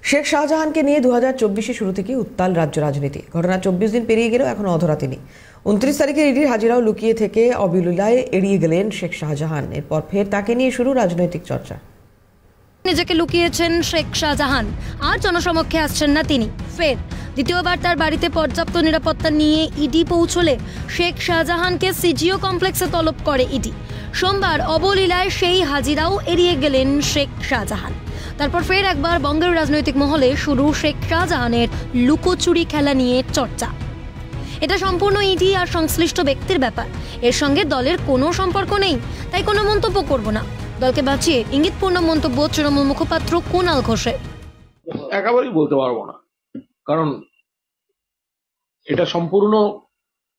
শেখ শাহজাহানকে নিয়ে 2024 শুরু থেকে উত্তাল রাজ্য রাজনীতি। ঘটনা 24 দিন পেরিয়ে গেলেও এখন অধরা তিনি। 29 তারিখে ইডির হাজিরাও লুকিয়ে থেকে অবিলুলায় এড়িয়ে গেলেন শেখ শাহজাহান। এরপর ফের তাকে নিয়ে শুরু রাজনৈতিক চর্চা। নিজেকে লুকিয়েছেন শেখ শাহজাহান, আর জনসমক্ষে আসছেন না তিনি। ফের দ্বিতীয়বার তার বাড়িতে পর্যাপ্ত নিরাপত্তা নিয়ে ইডি পৌঁছলে শেখ শাহজাহানকে সিজিও কমপ্লেক্সে তলব করে ইডি। সোমবার অবলীলায় সেই হাজিরাও এড়িয়ে গেলেন শেখ শাহজাহান। তারপর ফের একবার বঙ্গের রাজনৈতিক মহলে শুরু শেখ শাহজাহানের লুকোচুরি খেলা নিয়ে চর্চা। এটা সম্পূর্ণ ইডি আর সংশ্লিষ্ট ব্যক্তির ব্যাপার, এর সঙ্গে দলের কোনো সম্পর্ক নেই, তাই কোনো মন্তব্য করব না। দলকে বাঁচিয়ে ইঙ্গিতপূর্ণ মন্তব্য তৃণমূল মুখপাত্র কুণাল ঘোষের। একেবারেই বলতে পারবো না, কারণ এটা সম্পূর্ণ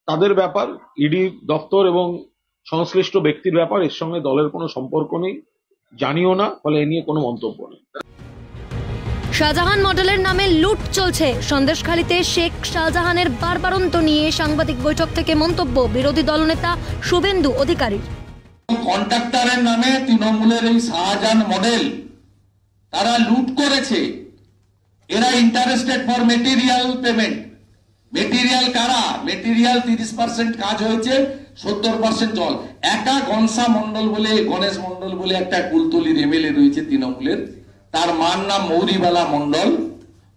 তাদের ব্যাপার, ইডি দপ্তর এবং সংশ্লিষ্ট ব্যক্তির ব্যাপার। এর সঙ্গে দলের কোনো সম্পর্ক নেই, জানিও না, ফলে এ নিয়ে কোনো মন্তব্য নেই। শাহজাহান মডেলের নামে লুট চলছে সন্দেশখালীতে। শেখ শাহজাহানের বারবারন্ত নিয়ে সাংবাদিক বৈঠক থেকে মন্তব্য বিরোধী দলনেতা শুভেন্দু অধিকারীর। কন্ট্রাক্টরের নামে তৃণমূলের এই শাহজাহান মডেল তারা লুট করেছে। এরা interested for material payment. Material কারা? মেটেরিয়াল 30% কাজ হয়েছে, 70% জল। একা গণেশ মন্ডল বলে একটা কুলতলির এমএলএ রয়েছে তৃণমূলের, তার মার নাম মৌরিবালা মন্ডল,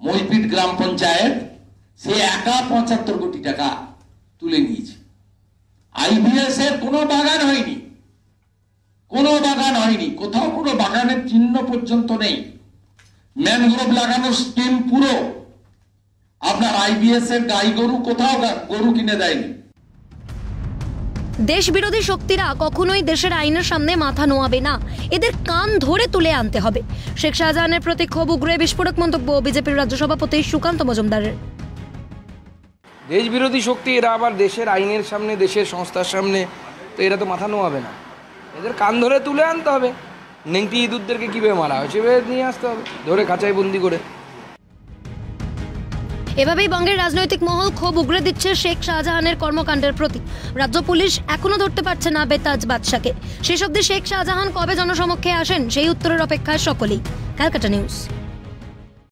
মইপিট গ্রাম পঞ্চায়েত। সে একা 75 কোটি টাকা তুলে নিয়েছে। আইবিএস এর কোনো বাগান হয়নি, কোথাও কোনো বাগানের চিহ্ন পর্যন্ত নেই। ম্যানগ্রোভ লাগানোর স্কিম পুরো। আপনার আইবিএস এর গাই গরু কোথাও গরু কিনে দেয়নি। দেশ বিরোধী শক্তিরা কখনোই দেশের আইনের সামনে মাথা নোয়াবে না, এদের কান ধরে তুলে আনতে হবে। শেখ শাহজাহানের প্রতি ক্ষোভ উগরে বিস্ফোরক মন্তব্য বিজেপির রাজ্য সভাপতি সুকান্ত মজুমদারের। দেশ বিরোধী শক্তি এরা আবার দেশের আইনের সামনে, দেশের সংস্থার সামনে, তো এরা তো মাথা নোয়াবে না। এদের কান ধরে তুলে আনতে হবে। নেংটি ইঁদুরদেরকে কীভাবে মারা হয় সেভাবে নিয়ে আসতে হবে, ধরে কাঁচাই বন্দি করে। এভাবেই বঙ্গের রাজনৈতিক মহল ক্ষোভ উগরে দিচ্ছে শেখ শাহজাহানের কর্মকাণ্ডের প্রতি। রাজ্য পুলিশ এখনো ধরতে পারছে না বেতাজ বাদশাকে। শেষ অবধি শেখ শাহজাহান কবে জনসমক্ষে আসেন সেই উত্তরের অপেক্ষায় সকলেই। ক্যালকাটা নিউজ।